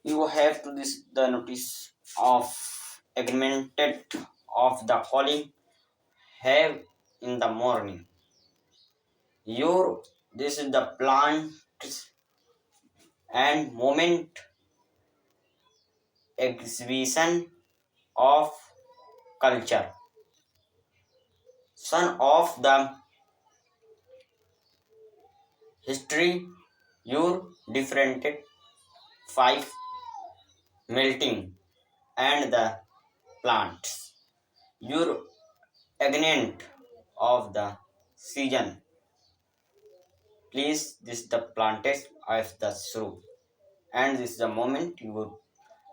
You have to this the notice of agreement of the calling have in the morning. Your this is the plant and moment exhibition of culture. Son of the history, your different five melting and the plants. Your agent of the season. Please this the planted of the shrew. And this is the moment you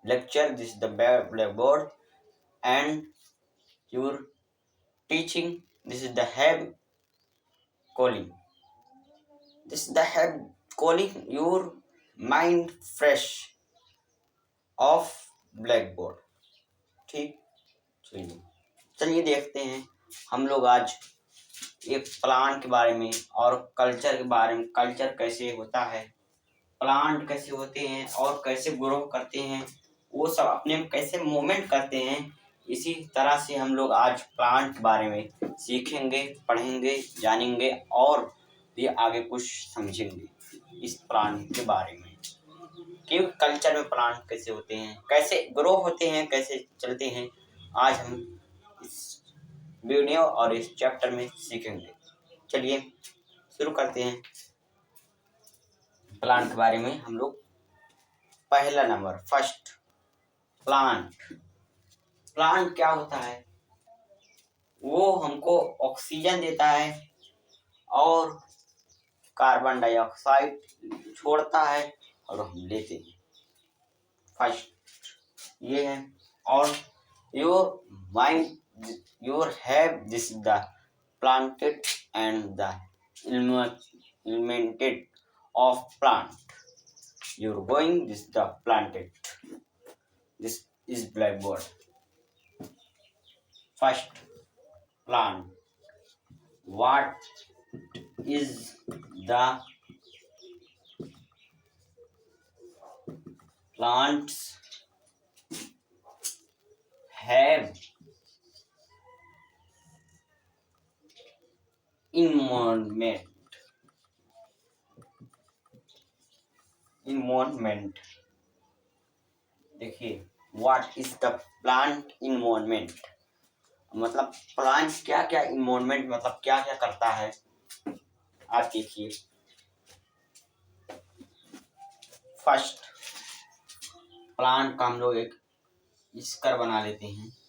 lecture, this is the blackboard and your teaching, this is the head calling. This is the head calling your mind fresh of black board. ठीक, चलिए चलिए देखते हैं हम लोग आज एक plant के बारे में और कल्चर के बारे में। कल्चर कैसे होता है, प्लांट कैसे होते हैं और कैसे ग्रो करते हैं, वो सब अपने कैसे मूवमेंट करते हैं। इसी तरह से हम लोग आज प्लांट के बारे में सीखेंगे, पढ़ेंगे, जानेंगे और भी आगे कुछ समझेंगे इस प्लांट के बारे में कि कल्चर में प्लांट कैसे होते हैं, कैसे ग्रो होते हैं, कैसे चलते हैं। आज हम इस वीडियो और इस चैप्टर में सीखेंगे। चलिए शुरू करते हैं प्लांट के बारे में। हम लोग पहला नंबर फर्स्ट, प्लांट। प्लांट क्या होता है? वो हमको ऑक्सीजन देता है और कार्बन डाइऑक्साइड छोड़ता है और हम लेते हैं। फर्स्ट ये है। और your mind your have this the planted and the illuminated of plant. You're going this the planted. This is blackboard. First, plant. What is the plants have environment? Environment देखिए, what is the plant environment मतलब plant क्या क्या environment मतलब क्या क्या करता है। आप देखिए, फर्स्ट प्लांट का हम लोग एक स्कर बना लेते हैं।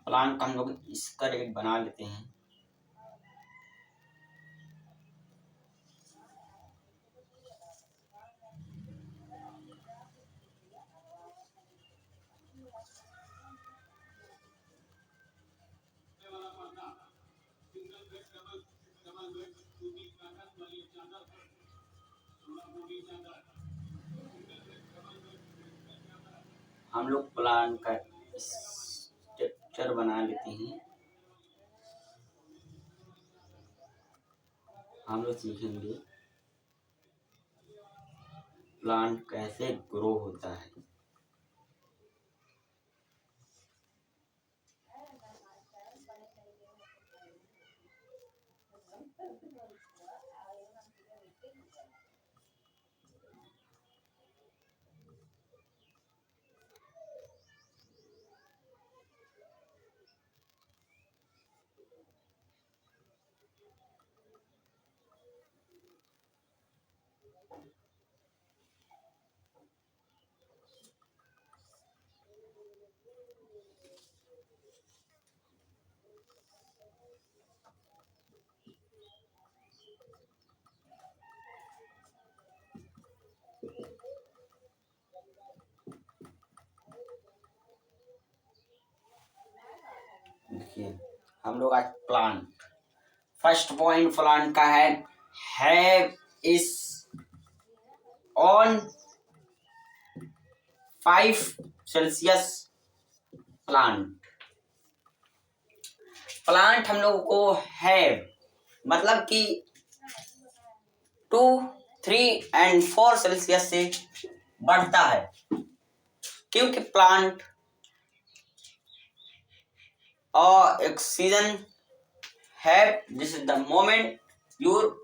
प्लांट का हम लोग स्कर एक बना लेते हैं। हम लोग प्लांट का स्ट्रक्चर बना लेते हैं। हम लोग सीखेंगे प्लांट कैसे ग्रो होता है। देखिए हम लोग आज प्लांट, फर्स्ट पॉइंट प्लांट का है हैव इस ऑन 5 सेल्सियस प्लांट। प्लांट हम लोगों को हैव मतलब कि 2, 3 and 4 सेल्सियस से बढ़ता है, क्योंकि प्लांट और oxygen have this is the moment your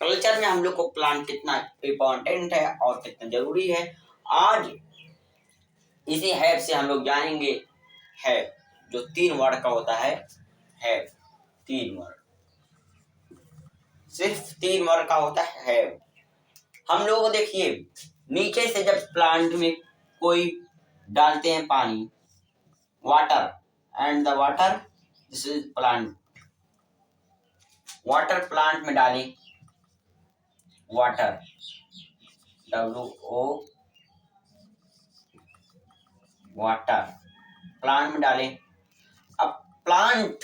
culture में हम लोग को प्लांट कितना इम्पोर्टेंट है और कितना जरूरी है, आज इसी हैव से हम लोग जानेंगे। हैव जो 3 वर्ड का होता है, हैव 3 वर्ड, सिर्फ 3 वर्ड का होता है हैव। हम लोग देखिए नीचे से जब प्लांट में कोई डालते हैं पानी, water, and the water this is plant, water plant में डालें, वाटर WO वाटर प्लांट में डालें। अब प्लांट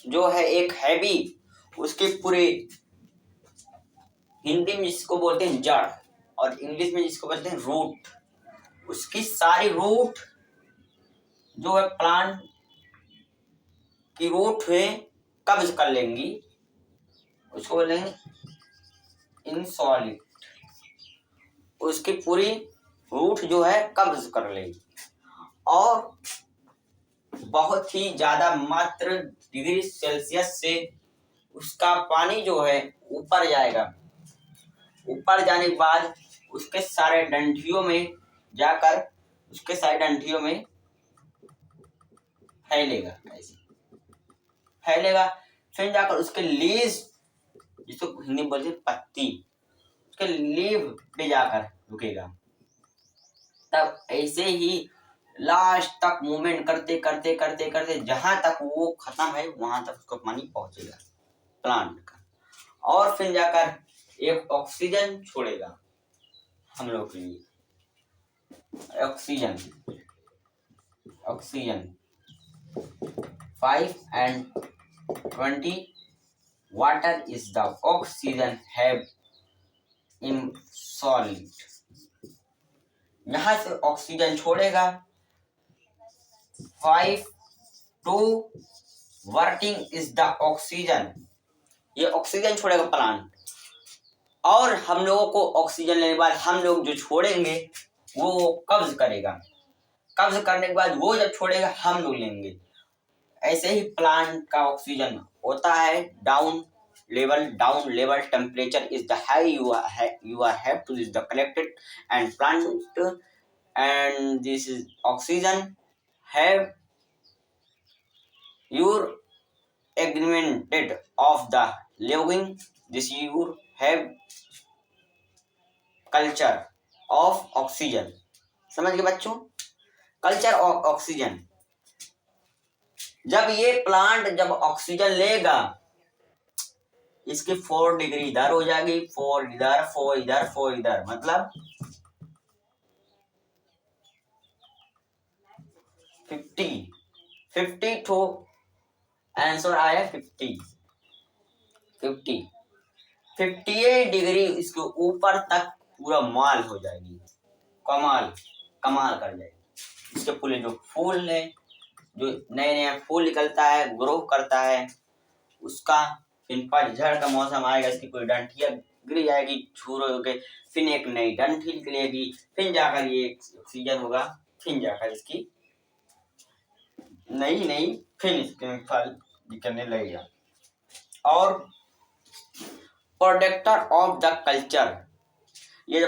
जो है एक हैवी, उसके पूरे हिंदी में जिसको बोलते हैं जड़ और इंग्लिश में जिसको बोलते हैं रूट, उसकी सारी रूट जो है प्लांट की रूट में कब्ज कर लेंगी, उसको बोलेंगे इंसॉलिड, उसकी पूरी रूट जो है कब्ज कर लेगी और बहुत ही ज्यादा मात्र डिग्री सेल्सियस से उसका पानी जो है ऊपर जाएगा। ऊपर जाने के बाद उसके सारे डंठियों में जाकर उसके सारे डंठियों में फैलेगा, ऐसे फैलेगा, फिर जाकर उसके लीव्स, जिसको हिंदी में बोलते हैं पत्ती, उसके लीव पे जाकर रुकेगा। तब ऐसे ही लास्ट तक मूवमेंट करते करते करते करते जहां तक वो खत्म है वहां तक उसको पानी पहुंचेगा प्लांट का, और फिर जाकर एक ऑक्सीजन छोड़ेगा हम लोग के लिए। Oxygen 5 and 20 water is the oxygen have in solid. यहां से ऑक्सीजन छोड़ेगा 5 to working is the oxygen, ये ऑक्सीजन छोड़ेगा प्लांट, और हम लोगों को ऑक्सीजन लेने के बाद हम लोग जो छोड़ेंगे वो कब्ज करेगा, कब्ज करने के बाद वो जब छोड़ेगा हम लोग लेंगे। ऐसे ही प्लांट का ऑक्सीजन होता है down level temperature is the high you are have to is the collected and plant and this is oxygen have your augmented of the living, this you have culture of oxygen. समझ गए बच्चों, culture of oxygen, जब ये plant जब oxygen लेगा इसकी 4 degree इधर हो जाएगी, 4 इधर, 4 इधर, 4 इधर, मतलब 50 तो आंसर आया 58 डिग्री इसके ऊपर तक पूरा माल हो जाएगी, कमाल कर जाएगी। इसके पूरे जो फूल है, जो नए नए फूल निकलता है, ग्रो करता है, उसका फिर पतझड़ का मौसम आएगा, इसकी पूरी डंठियां गिर जाएगी, छूर हो गए, फिर एक नई डंठी निकलेगी, फिर जाकर ये ऑक्सीजन होगा, फिर जाकर इसकी नई फिर इसके फल निकलने लगेगा। और प्रोडक्टर ऑफ द कल्चर, ये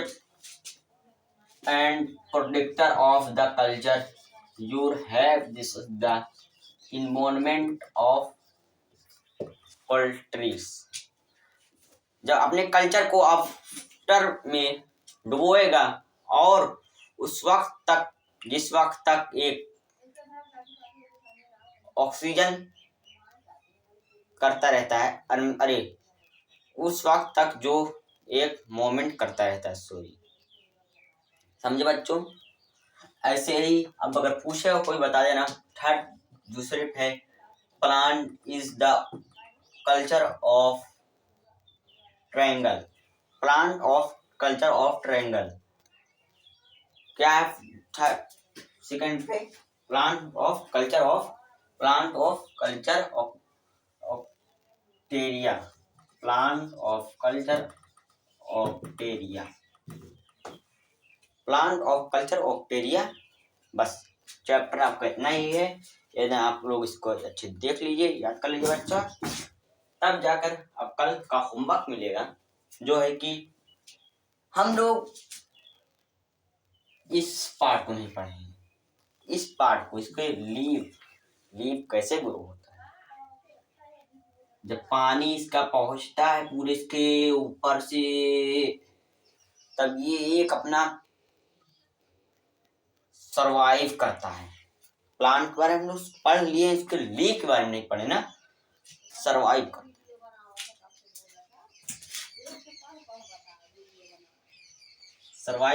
and product of the culture you have this the environment of poultries. जब अपने कल्चर को आफ्टर में डुबोएगा और उस वक्त तक, जिस वक्त तक एक ऑक्सीजन करता रहता है, उस वक्त तक जो एक मोमेंट करता रहता है, सॉरी, समझे बच्चों। ऐसे ही अब अगर पूछेगा कोई बता देना, थर्ड दूसरे पे है plant is the culture of triangle. Plant of culture of triangle क्या है? सेकंड पे प्लांट ऑफ कल्चर ऑफ ऑक्टेरिया। प्लांट ऑफ कल्चर ऑक्टेरिया। प्लांट ऑफ कल्चर ऑक्टेरिया। बस चैप्टर आपका इतना ही है। यदि आप लोग इसको अच्छे देख लीजिए, याद कर लीजिए बच्चा, तब जाकर अब कल का होमवर्क मिलेगा, जो है कि हम लोग इस पार्ट को नहीं पढ़ेंगे, इस पार्ट को, इसके लीव कैसे ग्रो होता है, जब पानी इसका पहुंचता है पूरे इसके ऊपर से, तब ये एक अपना सरवाइव करता है। प्लांट के बारे में हम लोग पढ़ लिए, इसके लीव के बारे में नहीं पढ़े ना। सरवाइव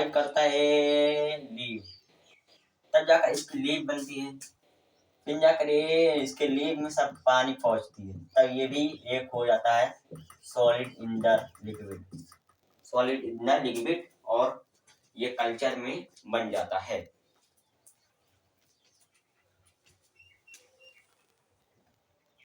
करता है लीव, तब जाकर इसकी लीव बनती है, फिर जाकर ये इसके लीव में सब पानी पहुंचती है, तब ये भी एक हो जाता है सॉलिड इन द लिक्विड। और ये कल्चर में बन जाता है।